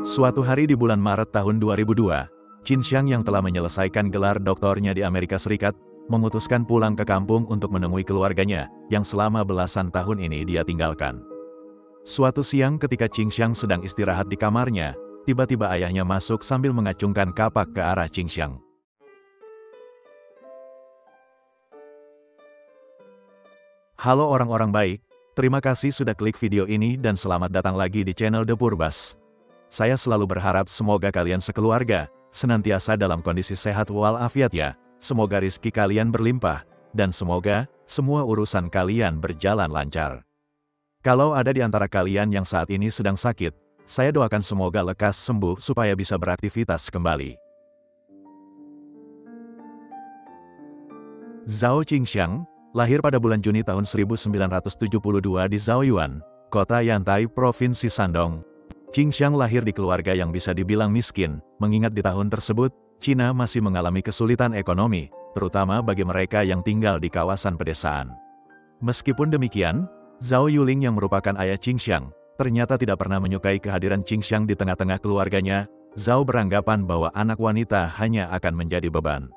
Suatu hari di bulan Maret tahun 2002, Qin Xiang yang telah menyelesaikan gelar doktornya di Amerika Serikat, memutuskan pulang ke kampung untuk menemui keluarganya, yang selama belasan tahun ini dia tinggalkan. Suatu siang ketika Qin Xiang sedang istirahat di kamarnya, tiba-tiba ayahnya masuk sambil mengacungkan kapak ke arah Qin Xiang. Halo orang-orang baik, terima kasih sudah klik video ini dan selamat datang lagi di channel The Purbas. Saya selalu berharap semoga kalian sekeluarga senantiasa dalam kondisi sehat walafiat ya, semoga rizki kalian berlimpah, dan semoga semua urusan kalian berjalan lancar. Kalau ada di antara kalian yang saat ini sedang sakit, saya doakan semoga lekas sembuh supaya bisa beraktivitas kembali. Zhao Qingxiang lahir pada bulan Juni tahun 1972 di Zhaoyuan, kota Yantai, Provinsi Shandong. Qingxiang lahir di keluarga yang bisa dibilang miskin, mengingat di tahun tersebut, Cina masih mengalami kesulitan ekonomi, terutama bagi mereka yang tinggal di kawasan pedesaan. Meskipun demikian, Zhao Yuling yang merupakan ayah Qingxiang, ternyata tidak pernah menyukai kehadiran Qingxiang di tengah-tengah keluarganya. Zhao beranggapan bahwa anak wanita hanya akan menjadi beban.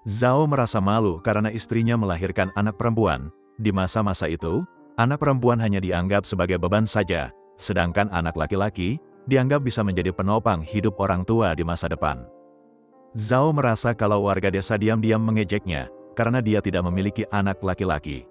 Zhao merasa malu karena istrinya melahirkan anak perempuan. Di masa-masa itu, anak perempuan hanya dianggap sebagai beban saja, sedangkan anak laki-laki dianggap bisa menjadi penopang hidup orang tua di masa depan. Zhao merasa kalau warga desa diam-diam mengejeknya, karena dia tidak memiliki anak laki-laki.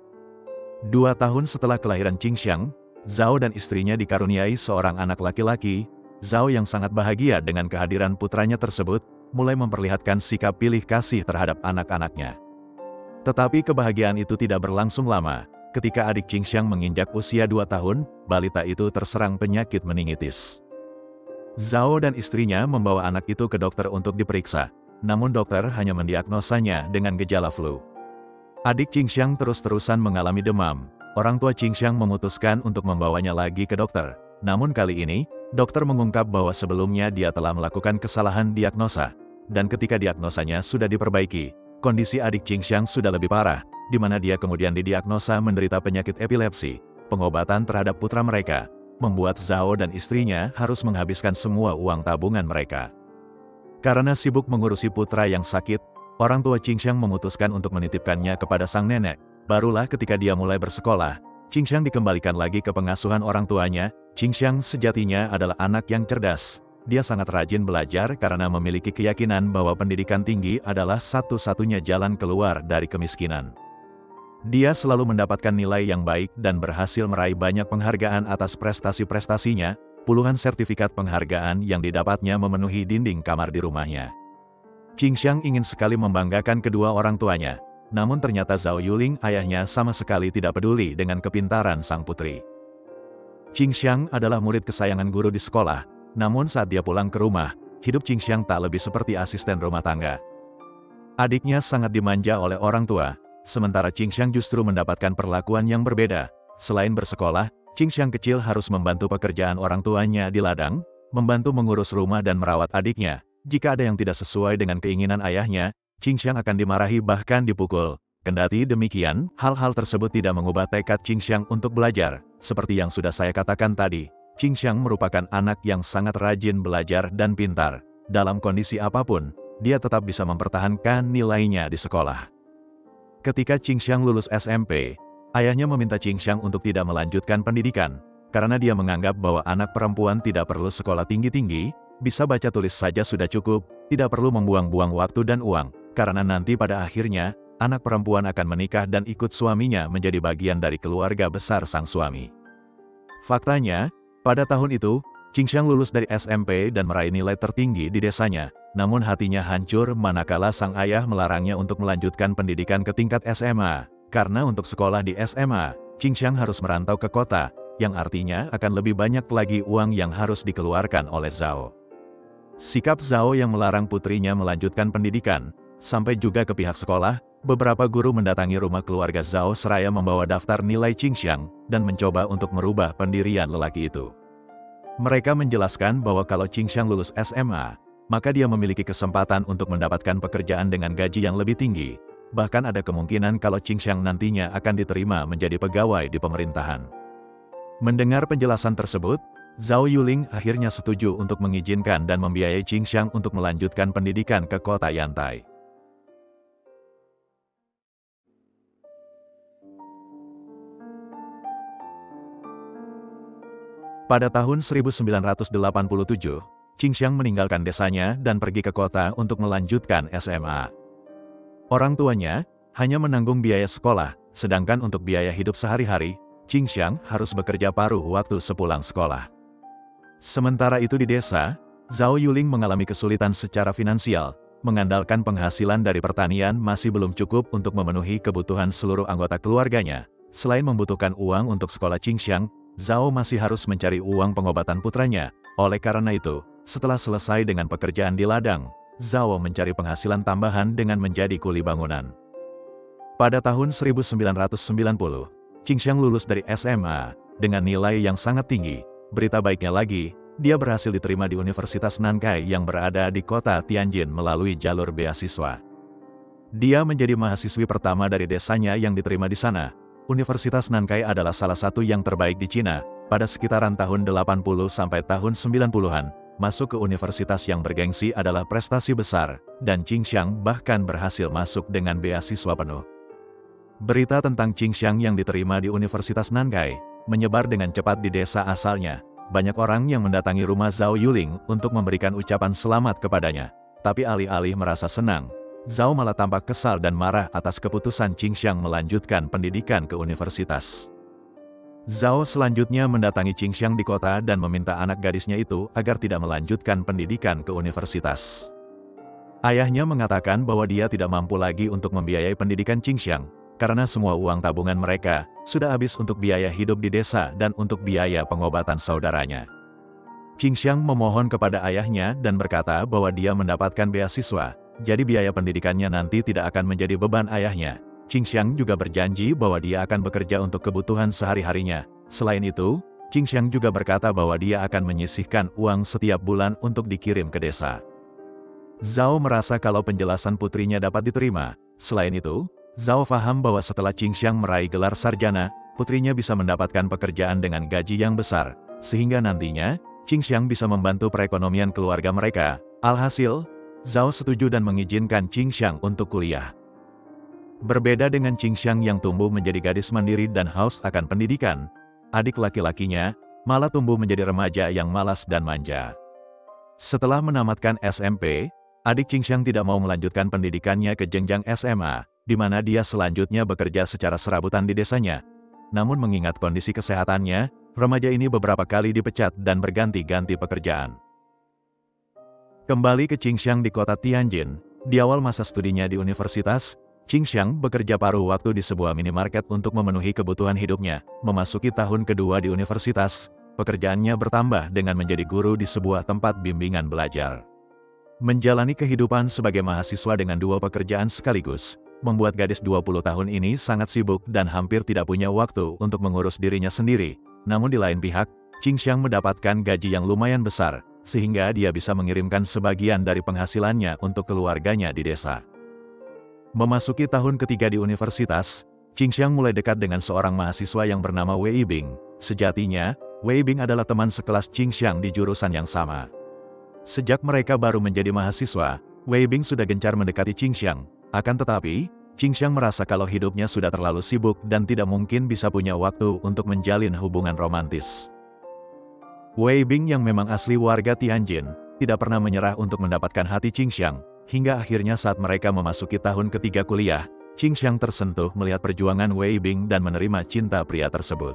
2 tahun setelah kelahiran Qingxiang, Zhao dan istrinya dikaruniai seorang anak laki-laki. Zhao yang sangat bahagia dengan kehadiran putranya tersebut, mulai memperlihatkan sikap pilih kasih terhadap anak-anaknya. Tetapi kebahagiaan itu tidak berlangsung lama. Ketika adik Qingxiang menginjak usia 2 tahun, balita itu terserang penyakit meningitis. Zhao dan istrinya membawa anak itu ke dokter untuk diperiksa, namun dokter hanya mendiagnosanya dengan gejala flu. Adik Qingxiang terus-terusan mengalami demam. Orang tua Qingxiang memutuskan untuk membawanya lagi ke dokter. Namun kali ini, dokter mengungkap bahwa sebelumnya dia telah melakukan kesalahan diagnosa. Dan ketika diagnosanya sudah diperbaiki, kondisi adik Qingxiang sudah lebih parah, di mana dia kemudian didiagnosa menderita penyakit epilepsi. Pengobatan terhadap putra mereka membuat Zhao dan istrinya harus menghabiskan semua uang tabungan mereka. Karena sibuk mengurusi putra yang sakit, orang tua Qingxiang memutuskan untuk menitipkannya kepada sang nenek. Barulah ketika dia mulai bersekolah, Qingxiang dikembalikan lagi ke pengasuhan orang tuanya. Qingxiang sejatinya adalah anak yang cerdas. Dia sangat rajin belajar karena memiliki keyakinan bahwa pendidikan tinggi adalah satu-satunya jalan keluar dari kemiskinan. Dia selalu mendapatkan nilai yang baik dan berhasil meraih banyak penghargaan atas prestasi-prestasinya. Puluhan sertifikat penghargaan yang didapatnya memenuhi dinding kamar di rumahnya. Qingxiang ingin sekali membanggakan kedua orang tuanya, namun ternyata Zhao Yuling, ayahnya, sama sekali tidak peduli dengan kepintaran sang putri. Qingxiang adalah murid kesayangan guru di sekolah, namun saat dia pulang ke rumah, hidup Qingxiang tak lebih seperti asisten rumah tangga. Adiknya sangat dimanja oleh orang tua, sementara Qingxiang justru mendapatkan perlakuan yang berbeda. Selain bersekolah, Qingxiang kecil harus membantu pekerjaan orang tuanya di ladang, membantu mengurus rumah dan merawat adiknya. Jika ada yang tidak sesuai dengan keinginan ayahnya, Qingxiang akan dimarahi bahkan dipukul. Kendati demikian, hal-hal tersebut tidak mengubah tekad Qingxiang untuk belajar. Seperti yang sudah saya katakan tadi, Qingxiang merupakan anak yang sangat rajin belajar dan pintar. Dalam kondisi apapun, dia tetap bisa mempertahankan nilainya di sekolah. Ketika Qingxiang lulus SMP, ayahnya meminta Qingxiang untuk tidak melanjutkan pendidikan, karena dia menganggap bahwa anak perempuan tidak perlu sekolah tinggi-tinggi, bisa baca tulis saja sudah cukup, tidak perlu membuang-buang waktu dan uang, karena nanti pada akhirnya, anak perempuan akan menikah dan ikut suaminya menjadi bagian dari keluarga besar sang suami. Faktanya, pada tahun itu, Qingxiang lulus dari SMP dan meraih nilai tertinggi di desanya. Namun hatinya hancur manakala sang ayah melarangnya untuk melanjutkan pendidikan ke tingkat SMA. Karena untuk sekolah di SMA, Qingxiang harus merantau ke kota, yang artinya akan lebih banyak lagi uang yang harus dikeluarkan oleh Zhao. Sikap Zhao yang melarang putrinya melanjutkan pendidikan, sampai juga ke pihak sekolah, beberapa guru mendatangi rumah keluarga Zhao seraya membawa daftar nilai Qingxiang, dan mencoba untuk merubah pendirian lelaki itu. Mereka menjelaskan bahwa kalau Qingxiang lulus SMA, maka dia memiliki kesempatan untuk mendapatkan pekerjaan dengan gaji yang lebih tinggi. bahkan ada kemungkinan kalau Qingxiang nantinya akan diterima menjadi pegawai di pemerintahan. Mendengar penjelasan tersebut, Zhao Yuling akhirnya setuju untuk mengizinkan dan membiayai Qingxiang untuk melanjutkan pendidikan ke kota Yantai. Pada tahun 1987, Qingxiang meninggalkan desanya dan pergi ke kota untuk melanjutkan SMA. Orang tuanya hanya menanggung biaya sekolah, sedangkan untuk biaya hidup sehari-hari, Qingxiang harus bekerja paruh waktu sepulang sekolah. Sementara itu di desa, Zhao Yuling mengalami kesulitan secara finansial, mengandalkan penghasilan dari pertanian masih belum cukup untuk memenuhi kebutuhan seluruh anggota keluarganya. Selain membutuhkan uang untuk sekolah Qingxiang, Zhao masih harus mencari uang pengobatan putranya. Oleh karena itu, setelah selesai dengan pekerjaan di ladang, Zhao mencari penghasilan tambahan dengan menjadi kuli bangunan. Pada tahun 1990, Qingxiang lulus dari SMA dengan nilai yang sangat tinggi. Berita baiknya lagi, dia berhasil diterima di Universitas Nankai yang berada di kota Tianjin melalui jalur beasiswa. Dia menjadi mahasiswi pertama dari desanya yang diterima di sana. Universitas Nankai adalah salah satu yang terbaik di Cina. Pada sekitaran tahun 80 sampai tahun 90-an, masuk ke universitas yang bergengsi adalah prestasi besar, dan Qingxiang bahkan berhasil masuk dengan beasiswa penuh. Berita tentang Qingxiang yang diterima di Universitas Nankai menyebar dengan cepat di desa asalnya. Banyak orang yang mendatangi rumah Zhao Yuling untuk memberikan ucapan selamat kepadanya. Tapi alih-alih merasa senang, Zhao malah tampak kesal dan marah atas keputusan Qingxiang melanjutkan pendidikan ke universitas. Zhao selanjutnya mendatangi Qingxiang di kota dan meminta anak gadisnya itu agar tidak melanjutkan pendidikan ke universitas. Ayahnya mengatakan bahwa dia tidak mampu lagi untuk membiayai pendidikan Qingxiang, karena semua uang tabungan mereka sudah habis untuk biaya hidup di desa dan untuk biaya pengobatan saudaranya. Qingxiang memohon kepada ayahnya dan berkata bahwa dia mendapatkan beasiswa, jadi biaya pendidikannya nanti tidak akan menjadi beban ayahnya. Qingxiang juga berjanji bahwa dia akan bekerja untuk kebutuhan sehari-harinya. Selain itu, Qingxiang juga berkata bahwa dia akan menyisihkan uang setiap bulan untuk dikirim ke desa. Zhao merasa kalau penjelasan putrinya dapat diterima. Selain itu, Zhao paham bahwa setelah Qingxiang meraih gelar sarjana, putrinya bisa mendapatkan pekerjaan dengan gaji yang besar, sehingga nantinya, Qingxiang bisa membantu perekonomian keluarga mereka. Alhasil, Zhao setuju dan mengizinkan Qingxiang untuk kuliah. Berbeda dengan Qingxiang yang tumbuh menjadi gadis mandiri dan haus akan pendidikan, adik laki-lakinya malah tumbuh menjadi remaja yang malas dan manja. Setelah menamatkan SMP, adik Qingxiang tidak mau melanjutkan pendidikannya ke jenjang SMA, di mana dia selanjutnya bekerja secara serabutan di desanya. Namun mengingat kondisi kesehatannya, remaja ini beberapa kali dipecat dan berganti-ganti pekerjaan. Kembali ke Qingxiang di kota Tianjin, di awal masa studinya di universitas, Qingxiang bekerja paruh waktu di sebuah minimarket untuk memenuhi kebutuhan hidupnya. Memasuki tahun kedua di universitas, pekerjaannya bertambah dengan menjadi guru di sebuah tempat bimbingan belajar. Menjalani kehidupan sebagai mahasiswa dengan dua pekerjaan sekaligus, membuat gadis 20 tahun ini sangat sibuk dan hampir tidak punya waktu untuk mengurus dirinya sendiri. Namun di lain pihak, Qingxiang mendapatkan gaji yang lumayan besar, sehingga dia bisa mengirimkan sebagian dari penghasilannya untuk keluarganya di desa. Memasuki tahun ketiga di universitas, Qingxiang mulai dekat dengan seorang mahasiswa yang bernama Wei Bing. Sejatinya, Wei Bing adalah teman sekelas Qingxiang di jurusan yang sama. Sejak mereka baru menjadi mahasiswa, Wei Bing sudah gencar mendekati Qingxiang. Akan tetapi, Qingxiang merasa kalau hidupnya sudah terlalu sibuk dan tidak mungkin bisa punya waktu untuk menjalin hubungan romantis. Wei Bing yang memang asli warga Tianjin, tidak pernah menyerah untuk mendapatkan hati Qingxiang, hingga akhirnya saat mereka memasuki tahun ketiga kuliah, Qingxiang tersentuh melihat perjuangan Wei Bing dan menerima cinta pria tersebut.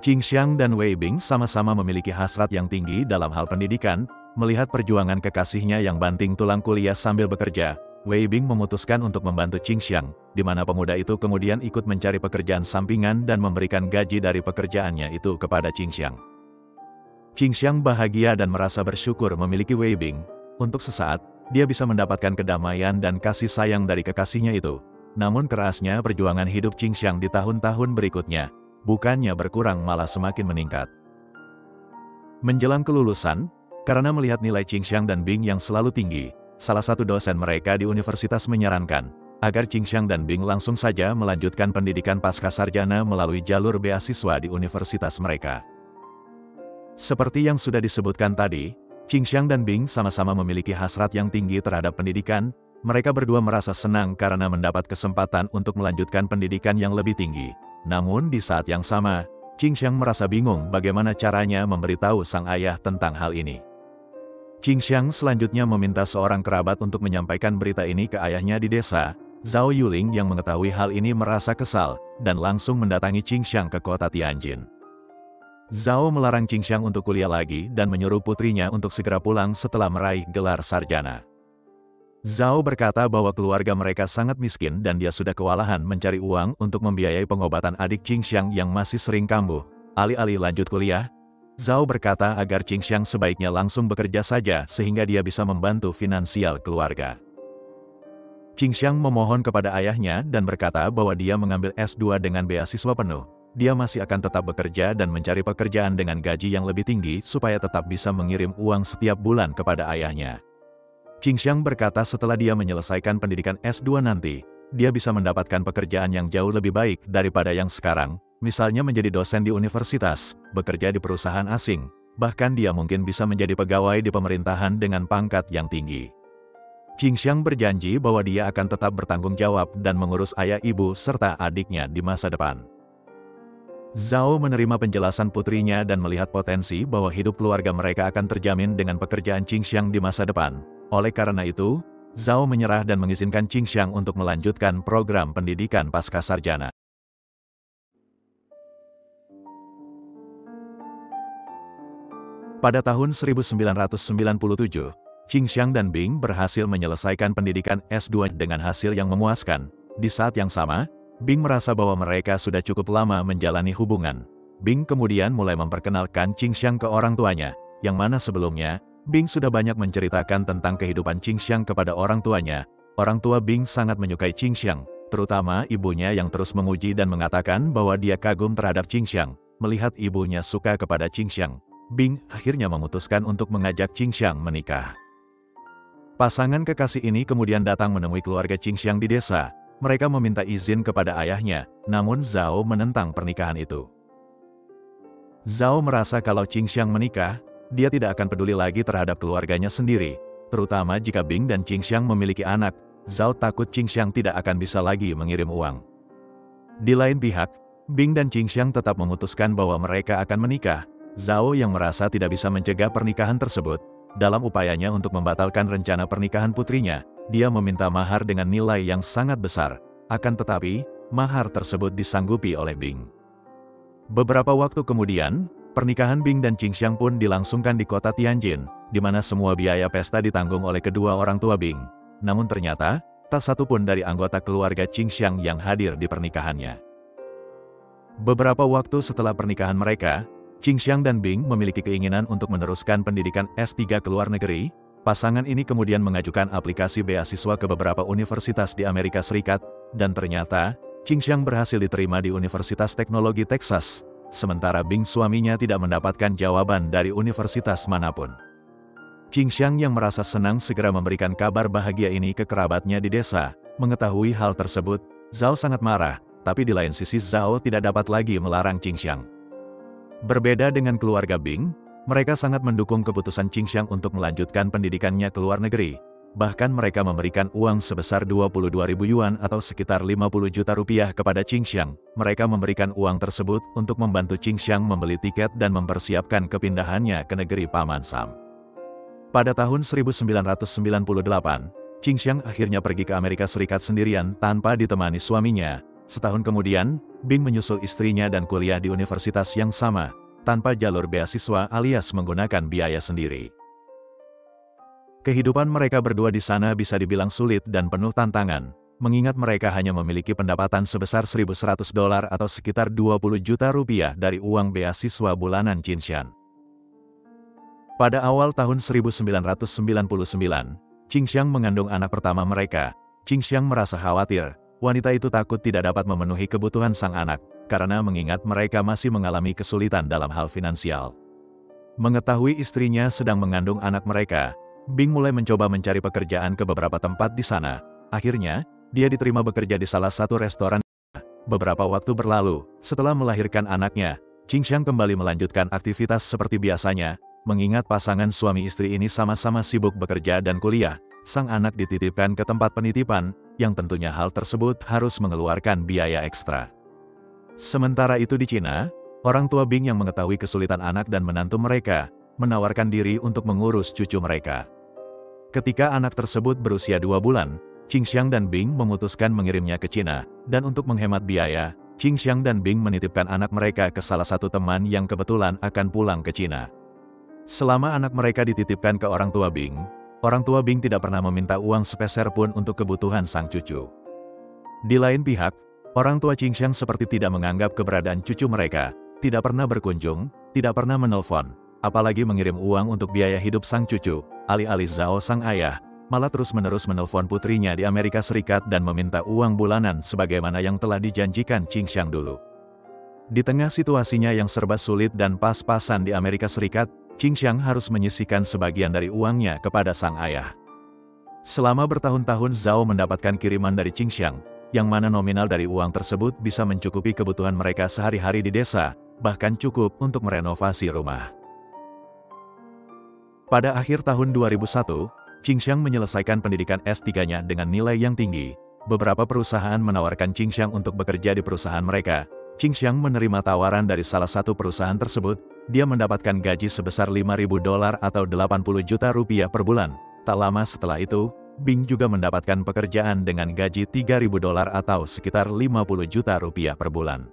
Qingxiang dan Wei Bing sama-sama memiliki hasrat yang tinggi dalam hal pendidikan. Melihat perjuangan kekasihnya yang banting tulang kuliah sambil bekerja, Wei Bing memutuskan untuk membantu Qingxiang, di mana pemuda itu kemudian ikut mencari pekerjaan sampingan dan memberikan gaji dari pekerjaannya itu kepada Qingxiang. Qingxiang bahagia dan merasa bersyukur memiliki Wei Bing. Untuk sesaat, dia bisa mendapatkan kedamaian dan kasih sayang dari kekasihnya itu. Namun kerasnya perjuangan hidup Qingxiang di tahun-tahun berikutnya, bukannya berkurang malah semakin meningkat. Menjelang kelulusan, karena melihat nilai Qingxiang dan Bing yang selalu tinggi, salah satu dosen mereka di universitas menyarankan, agar Qingxiang dan Bing langsung saja melanjutkan pendidikan pascasarjana melalui jalur beasiswa di universitas mereka. Seperti yang sudah disebutkan tadi, Qingxiang dan Bing sama-sama memiliki hasrat yang tinggi terhadap pendidikan. Mereka berdua merasa senang karena mendapat kesempatan untuk melanjutkan pendidikan yang lebih tinggi. Namun di saat yang sama, Qingxiang merasa bingung bagaimana caranya memberitahu sang ayah tentang hal ini. Qingxiang selanjutnya meminta seorang kerabat untuk menyampaikan berita ini ke ayahnya di desa. Zhao Yuling yang mengetahui hal ini merasa kesal, dan langsung mendatangi Qingxiang ke kota Tianjin. Zhao melarang Qingxiang untuk kuliah lagi dan menyuruh putrinya untuk segera pulang setelah meraih gelar sarjana. Zhao berkata bahwa keluarga mereka sangat miskin dan dia sudah kewalahan mencari uang untuk membiayai pengobatan adik Qingxiang yang masih sering kambuh. Alih-alih lanjut kuliah, Zhao berkata agar Qingxiang sebaiknya langsung bekerja saja sehingga dia bisa membantu finansial keluarga. Qingxiang memohon kepada ayahnya dan berkata bahwa dia mengambil S2 dengan beasiswa penuh. Dia masih akan tetap bekerja dan mencari pekerjaan dengan gaji yang lebih tinggi supaya tetap bisa mengirim uang setiap bulan kepada ayahnya. Qingxiang berkata setelah dia menyelesaikan pendidikan S2 nanti, dia bisa mendapatkan pekerjaan yang jauh lebih baik daripada yang sekarang, misalnya menjadi dosen di universitas, bekerja di perusahaan asing, bahkan dia mungkin bisa menjadi pegawai di pemerintahan dengan pangkat yang tinggi. Qingxiang berjanji bahwa dia akan tetap bertanggung jawab dan mengurus ayah ibu serta adiknya di masa depan. Zhao menerima penjelasan putrinya dan melihat potensi bahwa hidup keluarga mereka akan terjamin dengan pekerjaan Qingxiang di masa depan. Oleh karena itu, Zhao menyerah dan mengizinkan Qingxiang untuk melanjutkan program pendidikan pascasarjana. Pada tahun 1997, Qingxiang dan Bing berhasil menyelesaikan pendidikan S2 dengan hasil yang memuaskan. Di saat yang sama, Bing merasa bahwa mereka sudah cukup lama menjalani hubungan. Bing kemudian mulai memperkenalkan Qingxiang ke orang tuanya, yang mana sebelumnya, Bing sudah banyak menceritakan tentang kehidupan Qingxiang kepada orang tuanya. Orang tua Bing sangat menyukai Qingxiang, terutama ibunya yang terus menguji dan mengatakan bahwa dia kagum terhadap Qingxiang. Melihat ibunya suka kepada Qingxiang, Bing akhirnya memutuskan untuk mengajak Qingxiang menikah. Pasangan kekasih ini kemudian datang menemui keluarga Qingxiang di desa. Mereka meminta izin kepada ayahnya, namun Zhao menentang pernikahan itu. Zhao merasa kalau Qingxiang menikah, dia tidak akan peduli lagi terhadap keluarganya sendiri, terutama jika Bing dan Qingxiang memiliki anak. Zhao takut Qingxiang tidak akan bisa lagi mengirim uang. Di lain pihak, Bing dan Qingxiang tetap memutuskan bahwa mereka akan menikah. Zhao yang merasa tidak bisa mencegah pernikahan tersebut, dalam upayanya untuk membatalkan rencana pernikahan putrinya, dia meminta mahar dengan nilai yang sangat besar. Akan tetapi, mahar tersebut disanggupi oleh Bing. Beberapa waktu kemudian, pernikahan Bing dan Qingxiang pun dilangsungkan di kota Tianjin, di mana semua biaya pesta ditanggung oleh kedua orang tua Bing. Namun ternyata, tak satu pun dari anggota keluarga Qingxiang yang hadir di pernikahannya. Beberapa waktu setelah pernikahan mereka, Qingxiang dan Bing memiliki keinginan untuk meneruskan pendidikan S3 ke luar negeri. Pasangan ini kemudian mengajukan aplikasi beasiswa ke beberapa universitas di Amerika Serikat, dan ternyata, Qingxiang berhasil diterima di Universitas Teknologi Texas, sementara Bing suaminya tidak mendapatkan jawaban dari universitas manapun. Qingxiang yang merasa senang segera memberikan kabar bahagia ini ke kerabatnya di desa. Mengetahui hal tersebut, Zhao sangat marah, tapi di lain sisi Zhao tidak dapat lagi melarang Qingxiang. Berbeda dengan keluarga Bing, mereka sangat mendukung keputusan Qingxiang untuk melanjutkan pendidikannya ke luar negeri. Bahkan mereka memberikan uang sebesar 22.000 yuan atau sekitar 50 juta rupiah kepada Qingxiang. Mereka memberikan uang tersebut untuk membantu Qingxiang membeli tiket dan mempersiapkan kepindahannya ke negeri Paman Sam. Pada tahun 1998, Qingxiang akhirnya pergi ke Amerika Serikat sendirian tanpa ditemani suaminya. Setahun kemudian, Bing menyusul istrinya dan kuliah di universitas yang sama, tanpa jalur beasiswa alias menggunakan biaya sendiri. Kehidupan mereka berdua di sana bisa dibilang sulit dan penuh tantangan, mengingat mereka hanya memiliki pendapatan sebesar $1.100 atau sekitar 20 juta rupiah dari uang beasiswa bulanan Qingxiang. Pada awal tahun 1999, Qingxiang mengandung anak pertama mereka. Qingxiang merasa khawatir, wanita itu takut tidak dapat memenuhi kebutuhan sang anak, karena mengingat mereka masih mengalami kesulitan dalam hal finansial. Mengetahui istrinya sedang mengandung anak mereka, Bing mulai mencoba mencari pekerjaan ke beberapa tempat di sana. Akhirnya, dia diterima bekerja di salah satu restoran. Beberapa waktu berlalu, setelah melahirkan anaknya, Qingxiang kembali melanjutkan aktivitas seperti biasanya, mengingat pasangan suami istri ini sama-sama sibuk bekerja dan kuliah. Sang anak dititipkan ke tempat penitipan, yang tentunya hal tersebut harus mengeluarkan biaya ekstra. Sementara itu di Cina, orang tua Bing yang mengetahui kesulitan anak dan menantu mereka, menawarkan diri untuk mengurus cucu mereka. Ketika anak tersebut berusia 2 bulan, Qingxiang dan Bing memutuskan mengirimnya ke Cina, dan untuk menghemat biaya, Qingxiang dan Bing menitipkan anak mereka ke salah satu teman yang kebetulan akan pulang ke Cina. Selama anak mereka dititipkan ke orang tua Bing tidak pernah meminta uang sepeser pun untuk kebutuhan sang cucu. Di lain pihak, orang tua Qingxiang seperti tidak menganggap keberadaan cucu mereka, tidak pernah berkunjung, tidak pernah menelpon, apalagi mengirim uang untuk biaya hidup sang cucu. Alih-alih Zhao sang ayah, malah terus-menerus menelpon putrinya di Amerika Serikat dan meminta uang bulanan sebagaimana yang telah dijanjikan Qingxiang dulu. Di tengah situasinya yang serba sulit dan pas-pasan di Amerika Serikat, Qingxiang harus menyisihkan sebagian dari uangnya kepada sang ayah. Selama bertahun-tahun Zhao mendapatkan kiriman dari Qingxiang, yang mana nominal dari uang tersebut bisa mencukupi kebutuhan mereka sehari-hari di desa, bahkan cukup untuk merenovasi rumah. Pada akhir tahun 2001, Qingxiang menyelesaikan pendidikan S3-nya dengan nilai yang tinggi. Beberapa perusahaan menawarkan Qingxiang untuk bekerja di perusahaan mereka. Qingxiang menerima tawaran dari salah satu perusahaan tersebut. Dia mendapatkan gaji sebesar $5.000 atau 80 juta rupiah per bulan. Tak lama setelah itu, Bing juga mendapatkan pekerjaan dengan gaji $3.000 atau sekitar 50 juta rupiah per bulan.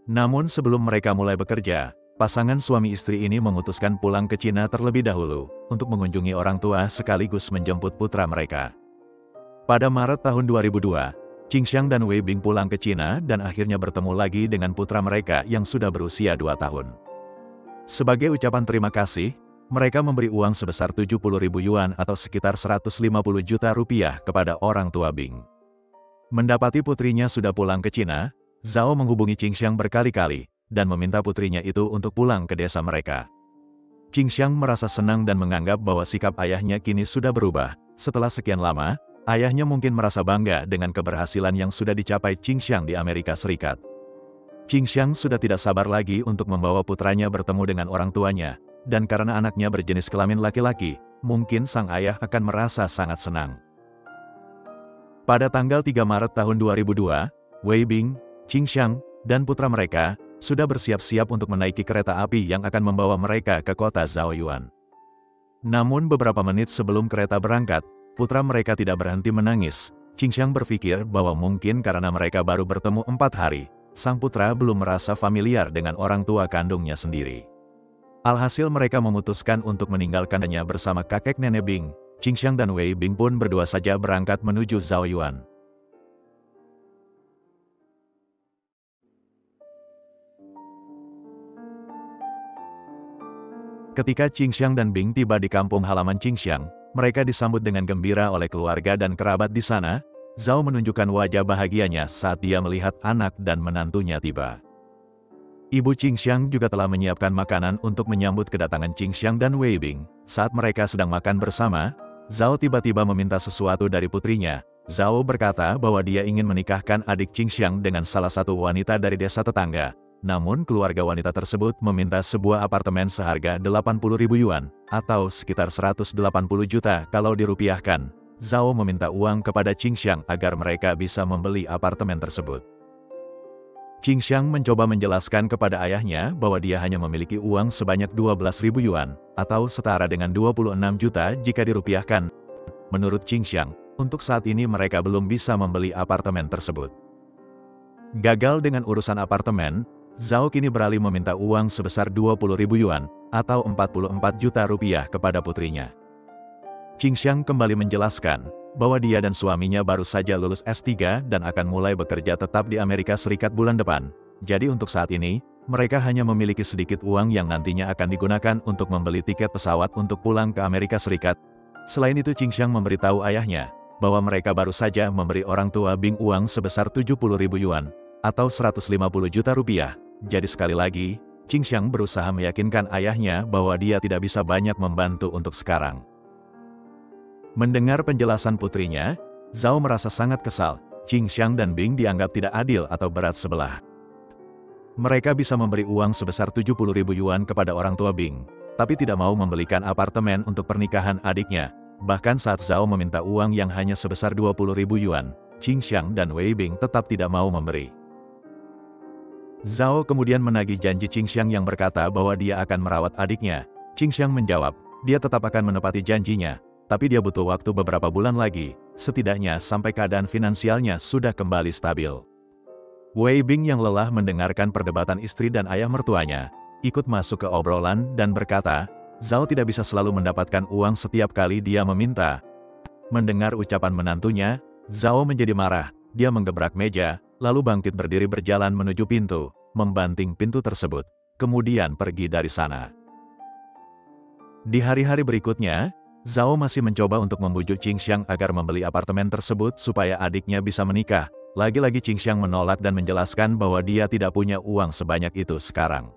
Namun sebelum mereka mulai bekerja, pasangan suami istri ini memutuskan pulang ke Cina terlebih dahulu, untuk mengunjungi orang tua sekaligus menjemput putra mereka. Pada Maret tahun 2002, Qingxiang dan Wei Bing pulang ke Cina dan akhirnya bertemu lagi dengan putra mereka yang sudah berusia 2 tahun. Sebagai ucapan terima kasih, mereka memberi uang sebesar 70.000 yuan atau sekitar 150 juta rupiah kepada orang tua Bing. Mendapati putrinya sudah pulang ke Cina, Zhao menghubungi Qingxiang berkali-kali, dan meminta putrinya itu untuk pulang ke desa mereka. Qingxiang merasa senang dan menganggap bahwa sikap ayahnya kini sudah berubah. Setelah sekian lama, ayahnya mungkin merasa bangga dengan keberhasilan yang sudah dicapai Qingxiang di Amerika Serikat. Qingxiang sudah tidak sabar lagi untuk membawa putranya bertemu dengan orang tuanya, dan karena anaknya berjenis kelamin laki-laki, mungkin sang ayah akan merasa sangat senang. Pada tanggal 3 Maret tahun 2002, Wei Bing, Qingxiang, dan putra mereka sudah bersiap-siap untuk menaiki kereta api yang akan membawa mereka ke kota Zhaoyuan. Namun beberapa menit sebelum kereta berangkat, putra mereka tidak berhenti menangis. Qingxiang berpikir bahwa mungkin karena mereka baru bertemu 4 hari, sang putra belum merasa familiar dengan orang tua kandungnya sendiri. Alhasil mereka memutuskan untuk meninggalkannya bersama kakek nenek Bing. Qingxiang dan Wei Bing pun berdua saja berangkat menuju Zhaoyuan. Ketika Qingxiang dan Bing tiba di kampung halaman Qingxiang, mereka disambut dengan gembira oleh keluarga dan kerabat di sana. Zhao menunjukkan wajah bahagianya saat dia melihat anak dan menantunya tiba. Ibu Qingxiang juga telah menyiapkan makanan untuk menyambut kedatangan Qingxiang dan Wei Bing. Saat mereka sedang makan bersama, Zhao tiba-tiba meminta sesuatu dari putrinya. Zhao berkata bahwa dia ingin menikahkan adik Qingxiang dengan salah satu wanita dari desa tetangga. Namun keluarga wanita tersebut meminta sebuah apartemen seharga 80.000 yuan, atau sekitar 180 juta kalau dirupiahkan. Zhao meminta uang kepada Qingxiang agar mereka bisa membeli apartemen tersebut. Qingxiang mencoba menjelaskan kepada ayahnya bahwa dia hanya memiliki uang sebanyak 12.000 yuan, atau setara dengan 26 juta jika dirupiahkan. Menurut Qingxiang, untuk saat ini mereka belum bisa membeli apartemen tersebut. Gagal dengan urusan apartemen, Zhao kini beralih meminta uang sebesar 20.000 yuan, atau 44 juta rupiah kepada putrinya. Qingxiang kembali menjelaskan bahwa dia dan suaminya baru saja lulus S3 dan akan mulai bekerja tetap di Amerika Serikat bulan depan. Jadi untuk saat ini, mereka hanya memiliki sedikit uang yang nantinya akan digunakan untuk membeli tiket pesawat untuk pulang ke Amerika Serikat. Selain itu Qingxiang memberitahu ayahnya bahwa mereka baru saja memberi orang tua Bing uang sebesar 70.000 yuan, atau 150 juta rupiah. Jadi sekali lagi, Qingxiang berusaha meyakinkan ayahnya bahwa dia tidak bisa banyak membantu untuk sekarang. Mendengar penjelasan putrinya, Zhao merasa sangat kesal. Qingxiang dan Bing dianggap tidak adil atau berat sebelah. Mereka bisa memberi uang sebesar 70.000 yuan kepada orang tua Bing, tapi tidak mau membelikan apartemen untuk pernikahan adiknya. Bahkan saat Zhao meminta uang yang hanya sebesar 20.000 yuan, Qingxiang dan Wei Bing tetap tidak mau memberi. Zhao kemudian menagih janji Qingxiang yang berkata bahwa dia akan merawat adiknya. Qingxiang menjawab, dia tetap akan menepati janjinya, tapi dia butuh waktu beberapa bulan lagi, setidaknya sampai keadaan finansialnya sudah kembali stabil. Wei Bing yang lelah mendengarkan perdebatan istri dan ayah mertuanya, ikut masuk ke obrolan dan berkata, Zhao tidak bisa selalu mendapatkan uang setiap kali dia meminta. Mendengar ucapan menantunya, Zhao menjadi marah, dia menggebrak meja, lalu bangkit berdiri berjalan menuju pintu, membanting pintu tersebut, kemudian pergi dari sana. Di hari-hari berikutnya, Zhao masih mencoba untuk membujuk Qingxiang agar membeli apartemen tersebut supaya adiknya bisa menikah. Lagi-lagi Qingxiang menolak dan menjelaskan bahwa dia tidak punya uang sebanyak itu sekarang.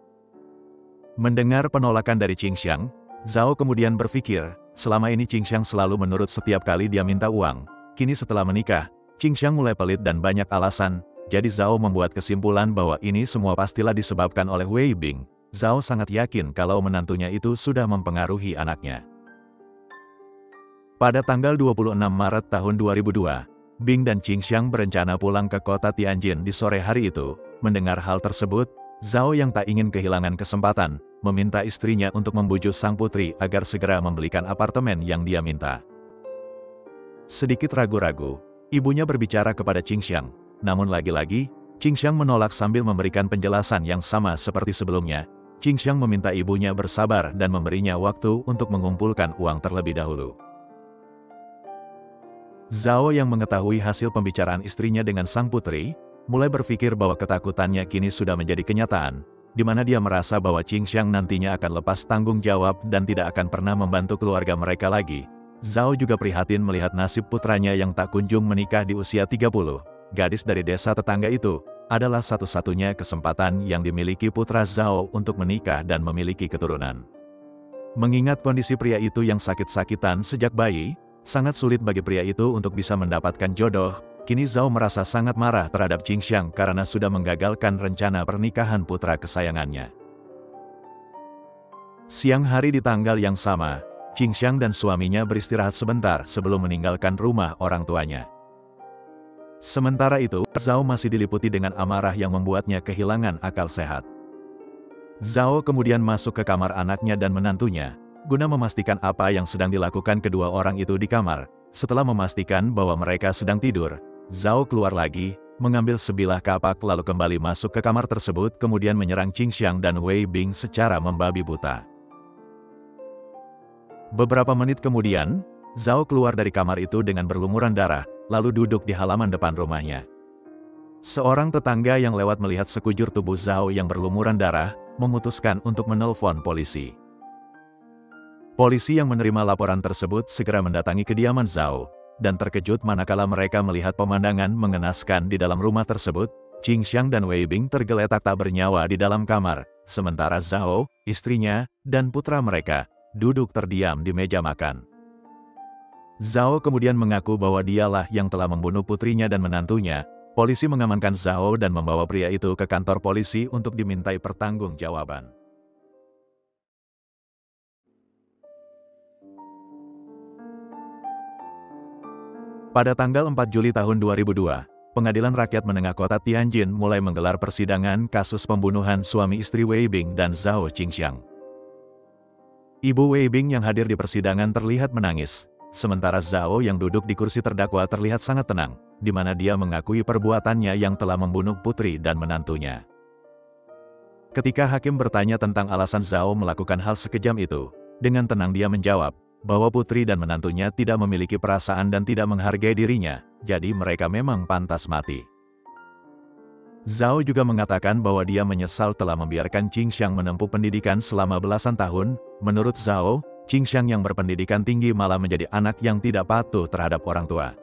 Mendengar penolakan dari Qingxiang, Zhao kemudian berpikir, selama ini Qingxiang selalu menurut setiap kali dia minta uang. Kini setelah menikah, Qingxiang mulai pelit dan banyak alasan, jadi Zhao membuat kesimpulan bahwa ini semua pastilah disebabkan oleh Wei Bing. Zhao sangat yakin kalau menantunya itu sudah mempengaruhi anaknya. Pada tanggal 26 Maret tahun 2002, Bing dan Qingxiang berencana pulang ke kota Tianjin di sore hari itu. Mendengar hal tersebut, Zhao yang tak ingin kehilangan kesempatan, meminta istrinya untuk membujuk sang putri agar segera membelikan apartemen yang dia minta. Sedikit ragu-ragu, ibunya berbicara kepada Qingxiang, namun lagi-lagi, Qingxiang menolak sambil memberikan penjelasan yang sama seperti sebelumnya. Qingxiang meminta ibunya bersabar dan memberinya waktu untuk mengumpulkan uang terlebih dahulu. Zhao yang mengetahui hasil pembicaraan istrinya dengan sang putri, mulai berpikir bahwa ketakutannya kini sudah menjadi kenyataan, di mana dia merasa bahwa Qingxiang nantinya akan lepas tanggung jawab dan tidak akan pernah membantu keluarga mereka lagi. Zhao juga prihatin melihat nasib putranya yang tak kunjung menikah di usia 30. Gadis dari desa tetangga itu adalah satu-satunya kesempatan yang dimiliki putra Zhao untuk menikah dan memiliki keturunan. Mengingat kondisi pria itu yang sakit-sakitan sejak bayi, sangat sulit bagi pria itu untuk bisa mendapatkan jodoh. Kini Zhao merasa sangat marah terhadap Qingxiang karena sudah menggagalkan rencana pernikahan putra kesayangannya. Siang hari di tanggal yang sama, Qingxiang dan suaminya beristirahat sebentar sebelum meninggalkan rumah orang tuanya. Sementara itu, Zhao masih diliputi dengan amarah yang membuatnya kehilangan akal sehat. Zhao kemudian masuk ke kamar anaknya dan menantunya, guna memastikan apa yang sedang dilakukan kedua orang itu di kamar. Setelah memastikan bahwa mereka sedang tidur, Zhao keluar lagi, mengambil sebilah kapak lalu kembali masuk ke kamar tersebut kemudian menyerang Qingxiang dan Wei Bing secara membabi buta. Beberapa menit kemudian, Zhao keluar dari kamar itu dengan berlumuran darah, lalu duduk di halaman depan rumahnya. Seorang tetangga yang lewat melihat sekujur tubuh Zhao yang berlumuran darah, memutuskan untuk menelpon polisi. Polisi yang menerima laporan tersebut segera mendatangi kediaman Zhao, dan terkejut manakala mereka melihat pemandangan mengenaskan di dalam rumah tersebut. Qingxiang dan Wei Bing tergeletak tak bernyawa di dalam kamar, sementara Zhao, istrinya, dan putra mereka duduk terdiam di meja makan. Zhao kemudian mengaku bahwa dialah yang telah membunuh putrinya dan menantunya. Polisi mengamankan Zhao dan membawa pria itu ke kantor polisi untuk dimintai pertanggungjawaban. Pada tanggal 4 Juli tahun 2002, Pengadilan Rakyat Menengah Kota Tianjin mulai menggelar persidangan kasus pembunuhan suami istri Wei Bing dan Zhao Qingxiang. Ibu Wei Bing yang hadir di persidangan terlihat menangis, sementara Zhao yang duduk di kursi terdakwa terlihat sangat tenang, di mana dia mengakui perbuatannya yang telah membunuh putri dan menantunya. Ketika hakim bertanya tentang alasan Zhao melakukan hal sekejam itu, dengan tenang dia menjawab bahwa putri dan menantunya tidak memiliki perasaan dan tidak menghargai dirinya, jadi mereka memang pantas mati. Zhao juga mengatakan bahwa dia menyesal telah membiarkan Qingxiang menempuh pendidikan selama belasan tahun. Menurut Zhao, Qingxiang yang berpendidikan tinggi malah menjadi anak yang tidak patuh terhadap orang tua.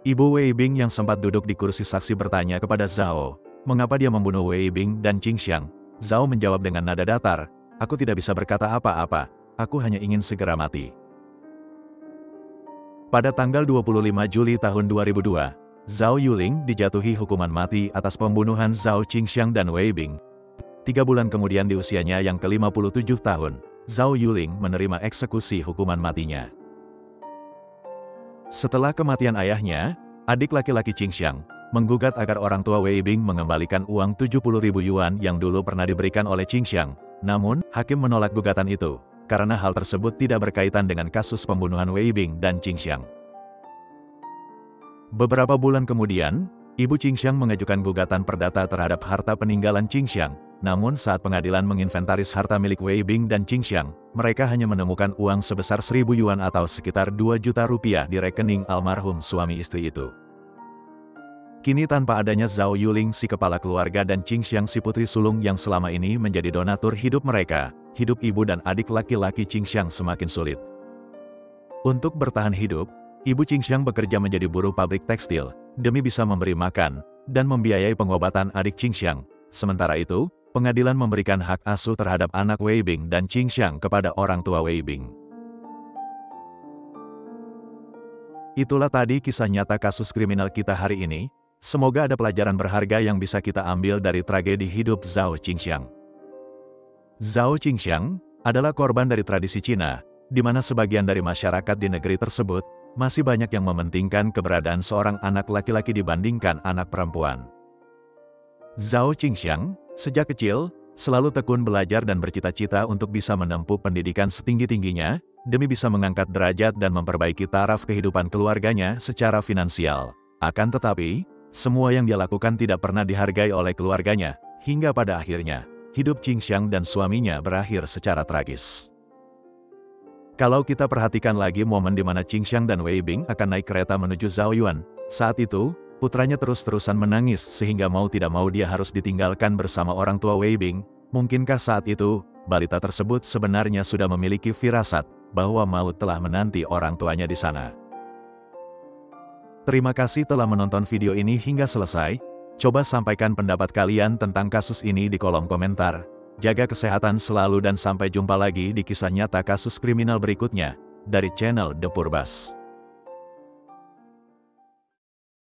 Ibu Wei Bing yang sempat duduk di kursi saksi bertanya kepada Zhao, mengapa dia membunuh Wei Bing dan Qingxiang. Zhao menjawab dengan nada datar, aku tidak bisa berkata apa-apa, aku hanya ingin segera mati. Pada tanggal 25 Juli tahun 2002, Zhao Yuling dijatuhi hukuman mati atas pembunuhan Zhao Qingxiang dan Wei Bing. 3 bulan kemudian di usianya yang ke-57 tahun, Zhao Yuling menerima eksekusi hukuman matinya. Setelah kematian ayahnya, adik laki-laki Qingxiang menggugat agar orang tua Wei Bing mengembalikan uang 70.000 yuan yang dulu pernah diberikan oleh Qingxiang. Namun, hakim menolak gugatan itu, karena hal tersebut tidak berkaitan dengan kasus pembunuhan Wei Bing dan Qingxiang. Beberapa bulan kemudian, ibu Qingxiang mengajukan gugatan perdata terhadap harta peninggalan Qingxiang. Namun saat pengadilan menginventaris harta milik Wei Bing dan Qingxiang, mereka hanya menemukan uang sebesar 1.000 yuan atau sekitar 2 juta rupiah di rekening almarhum suami istri itu. Kini tanpa adanya Zhao Yuling si kepala keluarga dan Qingxiang si putri sulung yang selama ini menjadi donatur hidup mereka, hidup ibu dan adik laki-laki Qingxiang semakin sulit. Untuk bertahan hidup, ibu Qingxiang bekerja menjadi buruh pabrik tekstil, demi bisa memberi makan, dan membiayai pengobatan adik Qingxiang. Sementara itu, pengadilan memberikan hak asuh terhadap anak Wei Bing dan Qingxiang kepada orang tua Wei Bing. Itulah tadi kisah nyata kasus kriminal kita hari ini. Semoga ada pelajaran berharga yang bisa kita ambil dari tragedi hidup Zhao Qingxiang. Zhao Qingxiang adalah korban dari tradisi Cina, di mana sebagian dari masyarakat di negeri tersebut masih banyak yang mementingkan keberadaan seorang anak laki-laki dibandingkan anak perempuan. Zhao Qingxiang, sejak kecil, selalu tekun belajar dan bercita-cita untuk bisa menempuh pendidikan setinggi-tingginya, demi bisa mengangkat derajat dan memperbaiki taraf kehidupan keluarganya secara finansial. Akan tetapi, semua yang dia lakukan tidak pernah dihargai oleh keluarganya, hingga pada akhirnya, hidup Qingxiang dan suaminya berakhir secara tragis. Kalau kita perhatikan lagi momen di mana Qingxiang dan Wei Bing akan naik kereta menuju Zhaoyuan, saat itu, putranya terus-terusan menangis sehingga mau tidak mau dia harus ditinggalkan bersama orang tua Wei Bing. Mungkinkah saat itu, balita tersebut sebenarnya sudah memiliki firasat bahwa maut telah menanti orang tuanya di sana? Terima kasih telah menonton video ini hingga selesai. Coba sampaikan pendapat kalian tentang kasus ini di kolom komentar. Jaga kesehatan selalu dan sampai jumpa lagi di kisah nyata kasus kriminal berikutnya, dari channel The Purbas.